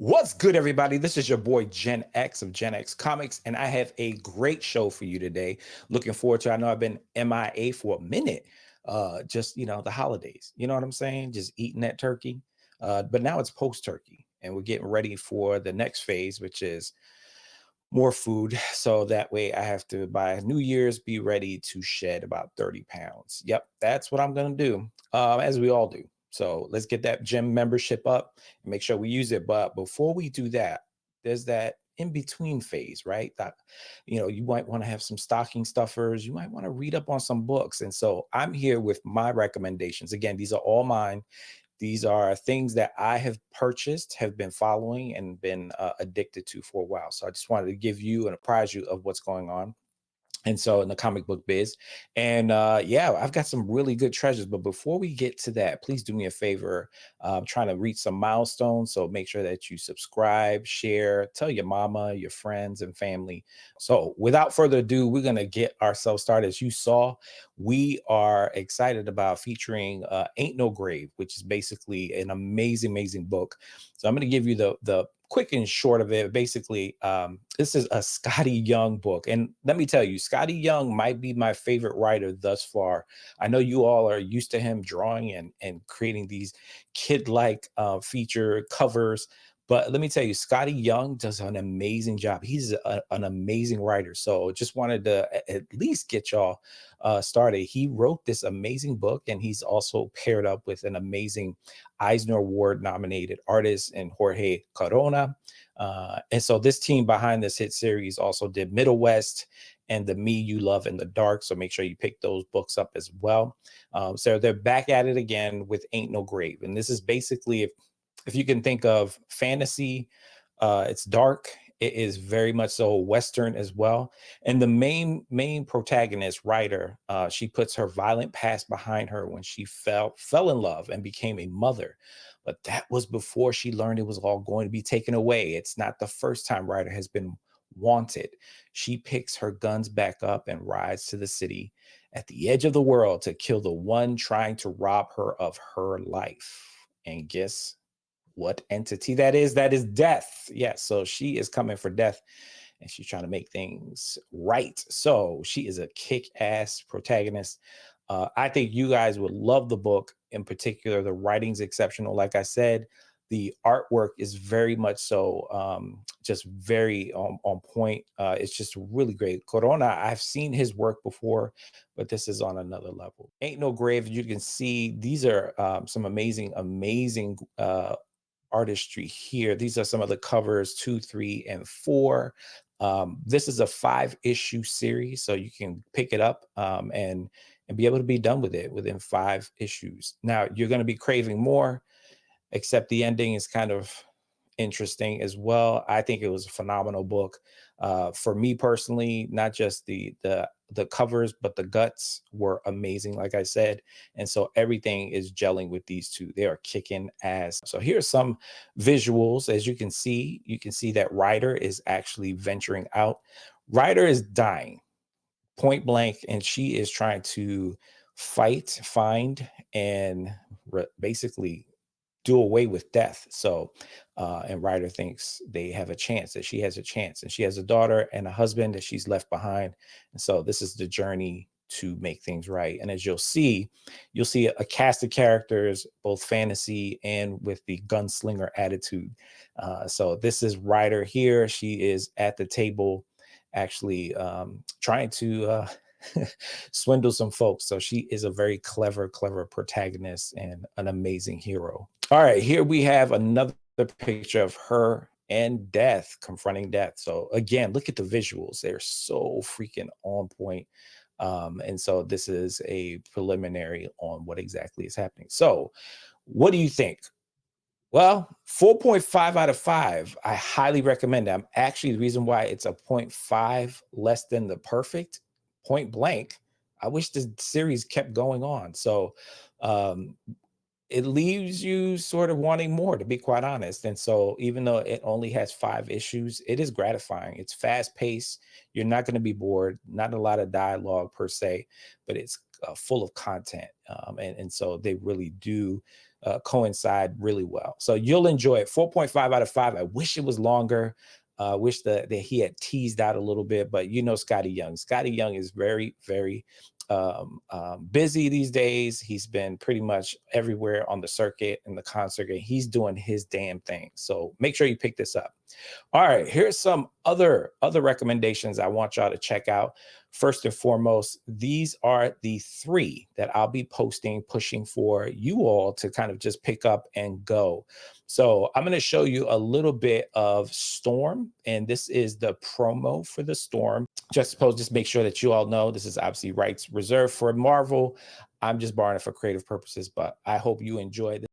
What's good, everybody? This is your boy Gen X of Gen X Comics, and I have a great show for you today. Looking forward to. I know I've been MIA for a minute, just the holidays. You know what I'm saying? Just eating that turkey, but now it's post turkey, and we're getting ready for the next phase, which is more food. So that way, I have to by New Year's be ready to shed about 30 pounds. Yep, that's what I'm gonna do, as we all do. So let's get that gym membership up and make sure we use it. But before we do that, there's that in between phase, right? That you might want to have some stocking stuffers. You might want to read up on some books. And so I'm here with my recommendations. Again, these are all mine. These are things that I have purchased, have been following, and been addicted to for a while. So I just wanted to give you and apprise you of what's going on. And so in the comic book biz. And yeah, I've got some really good treasures. But before we get to that, please do me a favor. I'm trying to reach some milestones. So make sure that you subscribe, share, tell your mama, your friends, and family. So without further ado, we're going to get ourselves started. As you saw, we are excited about featuring Ain't No Grave, which is basically an amazing, amazing book. So I'm going to give you the quick and short of it. Basically, this is a Scottie Young book. And let me tell you, Scottie Young might be my favorite writer thus far. I know you all are used to him drawing and creating these kid-like feature covers. But let me tell you, Scottie Young does an amazing job. He's an amazing writer. So just wanted to at least get y'all started. He wrote this amazing book, and he's also paired up with an amazing Eisner Award nominated artist in Jorge Corona. And so this team behind this hit series also did Middle West and The Me You Love in the Dark. So make sure you pick those books up as well. So they're back at it again with Ain't No Grave. And this is basically, if you can think of fantasy, it's dark. It is very much so Western as well. And the main protagonist, writer, she puts her violent past behind her when she fell in love and became a mother. But that was before she learned it was all going to be taken away. It's not the first time Ryder has been wanted. She picks her guns back up and rides to the city at the edge of the world to kill the one trying to rob her of her life. And guess what entity that is? That is death. Yes, so she is coming for death, and she's trying to make things right. So she is a kick-ass protagonist. I think you guys would love the book. In particular, the writing's exceptional. Like I said, the artwork is very much so just very on point. It's just really great. Corona, I've seen his work before, but this is on another level. Ain't No Grave. You can see these are some amazing, amazing artistry here. These are some of the covers 2, 3, and 4. This is a 5-issue series, so you can pick it up and be able to be done with it within 5 issues. Now you're going to be craving more, except the ending is kind of interesting as well. I think it was a phenomenal book. For me personally, not just the covers, but the guts were amazing, like I said. And so everything is gelling with these two. They are kicking ass. So here's some visuals. As you can see that Ryder is actually venturing out. Ryder is dying point blank, and she is trying to find, and basically do away with death. So, and Ryder thinks they have a chance, that she has a chance, and she has a daughter and a husband that she's left behind. And so this is the journey to make things right. And as you'll see a cast of characters, both fantasy and with the gunslinger attitude. So this is Ryder here. She is at the table actually trying to swindle some folks. So she is a very clever protagonist and an amazing hero. All right, here we have another picture of her and death, confronting death. So again, look at the visuals. They're so freaking on point. And so this is a preliminary on what exactly is happening. So what do you think? Well, 4.5 out of 5. I highly recommend it. I'm actually, the reason why it's a 0.5 less than the perfect, point blank, I wish the series kept going on. So it leaves you sort of wanting more, to be quite honest. And so, even though it only has 5 issues, it is gratifying. It's fast paced. You're not going to be bored. Not a lot of dialogue per se, but it's full of content. And so they really do coincide really well. So you'll enjoy it. 4.5 out of 5. I wish it was longer. Wish that he had teased out a little bit, but you know, Scottie Young. Scottie Young is very, very busy these days. He's been pretty much everywhere on the circuit and the concert, and he's doing his damn thing. So make sure you pick this up. All right, here's some other recommendations I want y'all to check out. First and foremost, these are the 3 that I'll be pushing for you all to kind of just pick up and go. So I'm going to show you a little bit of Storm, and this is the promo for the Storm. Just make sure that you all know this is obviously rights reserved for Marvel. I'm just borrowing it for creative purposes, but I hope you enjoy this.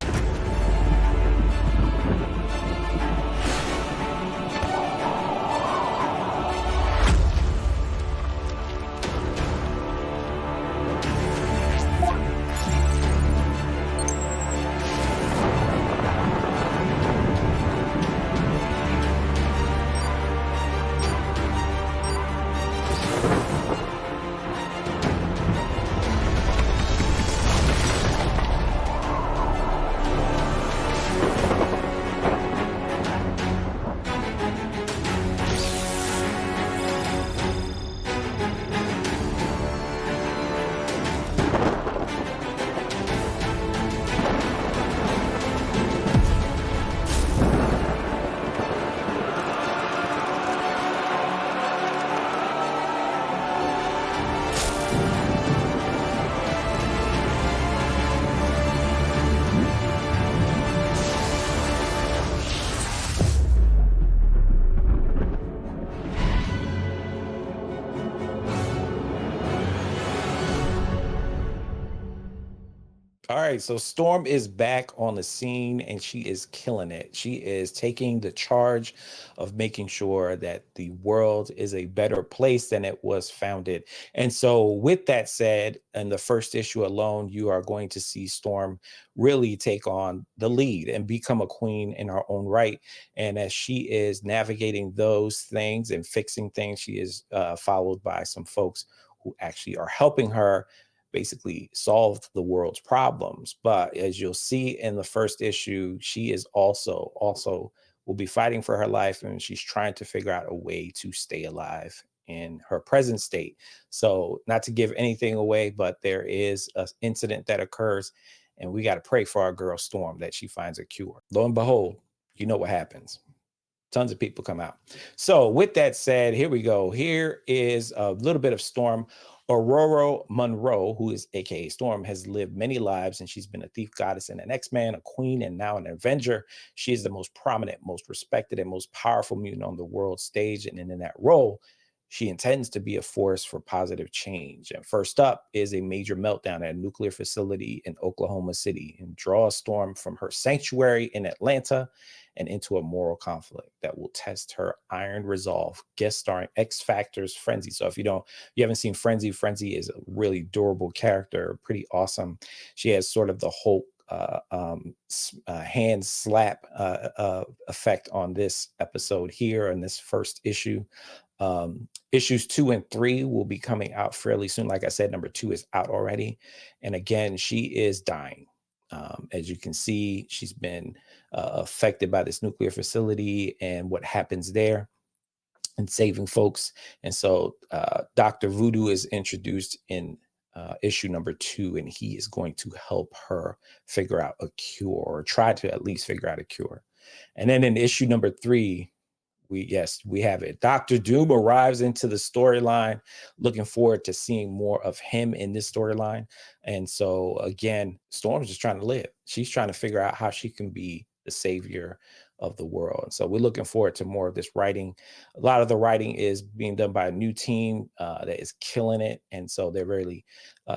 All right, so Storm is back on the scene and she is killing it. She is taking the charge of making sure that the world is a better place than it was founded. And so, with that said, in the first issue alone, you are going to see Storm really take on the lead and become a queen in her own right. And as she is navigating those things and fixing things, she is followed by some folks who actually are helping her basically solved the world's problems. But as you'll see in the first issue, she is also will be fighting for her life, and she's trying to figure out a way to stay alive in her present state. So, not to give anything away, but there is an incident that occurs, and we got to pray for our girl Storm that she finds a cure. Lo and behold, you know what happens. Tons of people come out. So with that said, here we go. Here is a little bit of Storm. Ororo Monroe, who is AKA Storm, has lived many lives, and she's been a thief goddess and an X-Man, a queen, and now an Avenger. She is the most prominent, most respected, and most powerful mutant on the world stage. And in that role, she intends to be a force for positive change. And first up is a major meltdown at a nuclear facility in Oklahoma City, and draws Storm from her sanctuary in Atlanta and into a moral conflict that will test her iron resolve. Guest starring X Factor's Frenzy. So if you haven't seen Frenzy, Frenzy is a really durable character, pretty awesome. She has sort of the Hulk hand slap effect on this episode here in this first issue. Issues 2 and 3 will be coming out fairly soon. Like I said, number 2 is out already. And again, she is dying. As you can see, she's been affected by this nuclear facility and what happens there and saving folks. And so Dr. Voodoo is introduced in issue number 2, and he is going to help her figure out a cure, or try to at least figure out a cure. And then in issue number 3, we have it. Dr. Doom arrives into the storyline. Looking forward to seeing more of him in this storyline. And so again, Storm's just trying to live. She's trying to figure out how she can be the savior of the world. And so we're looking forward to more of this writing. A lot of the writing is being done by a new team that is killing it. And so they're really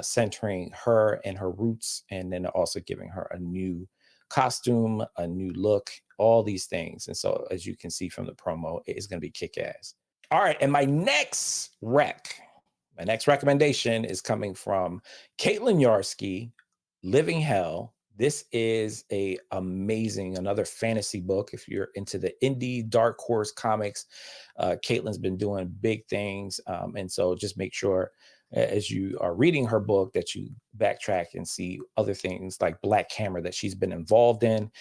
centering her and her roots, and then also giving her a new costume, a new look, all these things. And so, as you can see from the promo, it is going to be kick-ass. All right, and my next recommendation is coming from Caitlin Yarsky, Living Hell, This is another fantasy book. If you're into the indie dark horse comics, Caitlin's been doing big things. And so just make sure as you are reading her book that you backtrack and see other things like Black Camera that she's been involved in.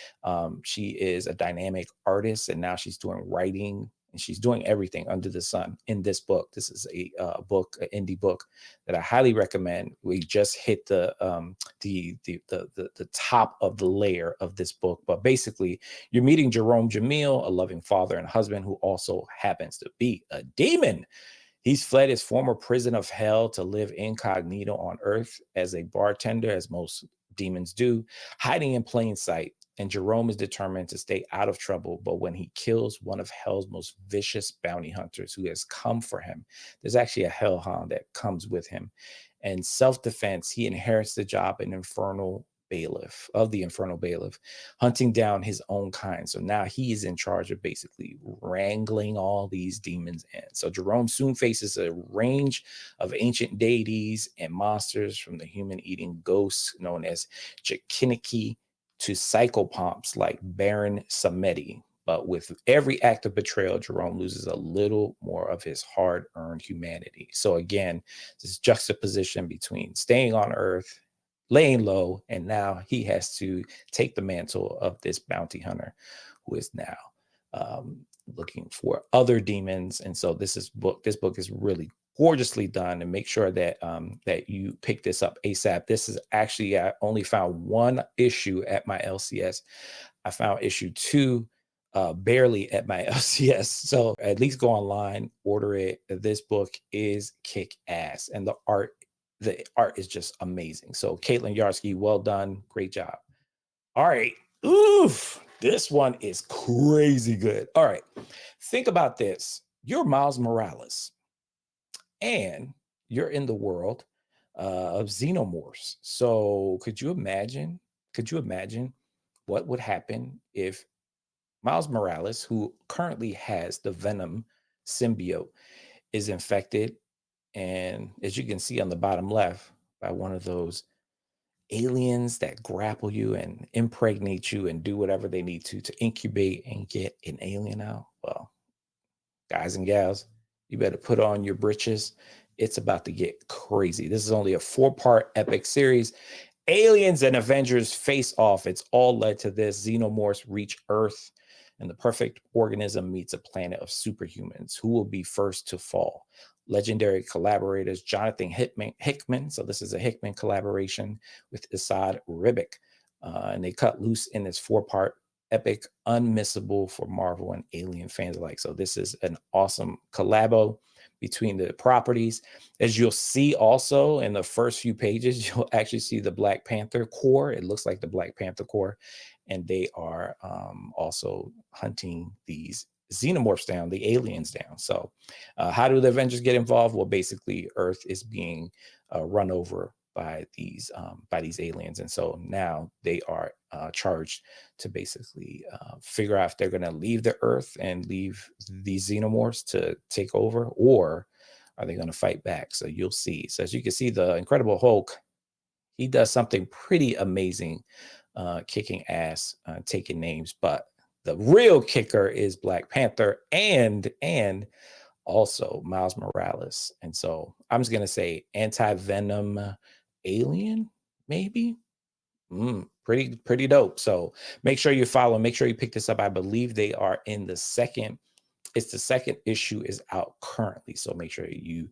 She is a dynamic artist and now she's doing writing and she's doing everything under the sun in this book. This is a book, an indie book that I highly recommend. We just hit the top of the layer of this book, but basically you're meeting Jerome Jamil, a loving father and husband who also happens to be a demon. He's fled his former prison of hell to live incognito on Earth as a bartender, as most demons do, hiding in plain sight. And Jerome is determined to stay out of trouble. But when he kills one of hell's most vicious bounty hunters who has come for him, there's actually a hellhound that comes with him. And self-defense, he inherits the job in the infernal bailiff, hunting down his own kind. So now he is in charge of basically wrangling all these demons in. So Jerome soon faces a range of ancient deities and monsters, from the human-eating ghosts known as Jakiniki to psychopomps like Baron Samedi. But with every act of betrayal, Jerome loses a little more of his hard-earned humanity. So again, this juxtaposition between staying on Earth, laying low, and now he has to take the mantle of this bounty hunter who is now looking for other demons. And so this book is really gorgeously done, and make sure that that you pick this up ASAP. This is actually, I only found one issue at my LCS. I found issue 2 barely at my LCS. So at least go online, order it. This book is kick ass, and the art is just amazing. So Caitlin Yarsky, well done. Great job. All right. Oof. This one is crazy good. All right. Think about this. You're Miles Morales and you're in the world of xenomorphs. So could you imagine what would happen if Miles Morales, who currently has the Venom symbiote, is infected, and as you can see on the bottom left, by one of those aliens that grapple you and impregnate you and do whatever they need to incubate and get an alien out? Well, guys and gals, you better put on your britches. It's about to get crazy. This is only a 4-part epic series. Aliens and Avengers face off. It's all led to this. Xenomorphs reach Earth, and the perfect organism meets a planet of superhumans. Who will be first to fall? Legendary collaborators Jonathan Hickman. So this is a Hickman collaboration with Asad Ribic. And they cut loose in this 4-part epic, unmissable for Marvel and Alien fans alike. So this is an awesome collabo between the properties. As you'll see also in the first few pages, you'll actually see the Black Panther Corps. It looks like the Black Panther Corps, and they are also hunting these xenomorphs down, the aliens down. So how do the Avengers get involved? Well, basically Earth is being run over by these aliens, and so now they are charged to basically figure out if they're going to leave the Earth and leave these xenomorphs to take over, or are they going to fight back? So you'll see. So as you can see, the Incredible Hulk, he does something pretty amazing, kicking ass, taking names. But the real kicker is Black Panther and also Miles Morales. And so I'm just gonna say anti-venom alien, maybe. Pretty dope. So make sure you follow, make sure you pick this up. I believe they are in the second issue is out currently. So make sure you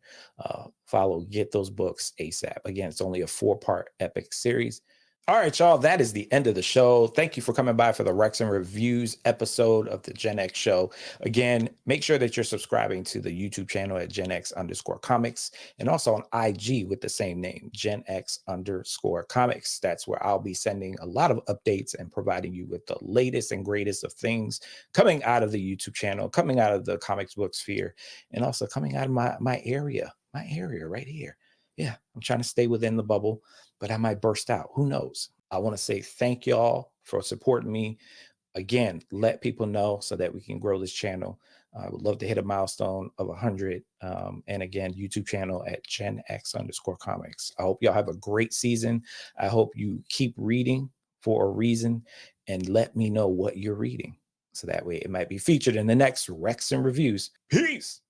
follow, get those books ASAP. Again, it's only a 4-part epic series. All right, y'all, that is the end of the show. Thank you for coming by for the Rex and Reviews episode of the Gen X Show. Again, make sure that you're subscribing to the YouTube channel at Gen X_comics, and also on IG with the same name, Gen X_comics. That's where I'll be sending a lot of updates and providing you with the latest and greatest of things coming out of the YouTube channel, coming out of the comics book sphere, and also coming out of my area right here. Yeah, I'm trying to stay within the bubble, but I might burst out. Who knows? I want to say thank y'all for supporting me. Again, let people know so that we can grow this channel. I would love to hit a milestone of 100. And again, YouTube channel at Gen X_comics. I hope y'all have a great season. I hope you keep reading for a reason, and let me know what you're reading. So that way it might be featured in the next Rex and Reviews. Peace.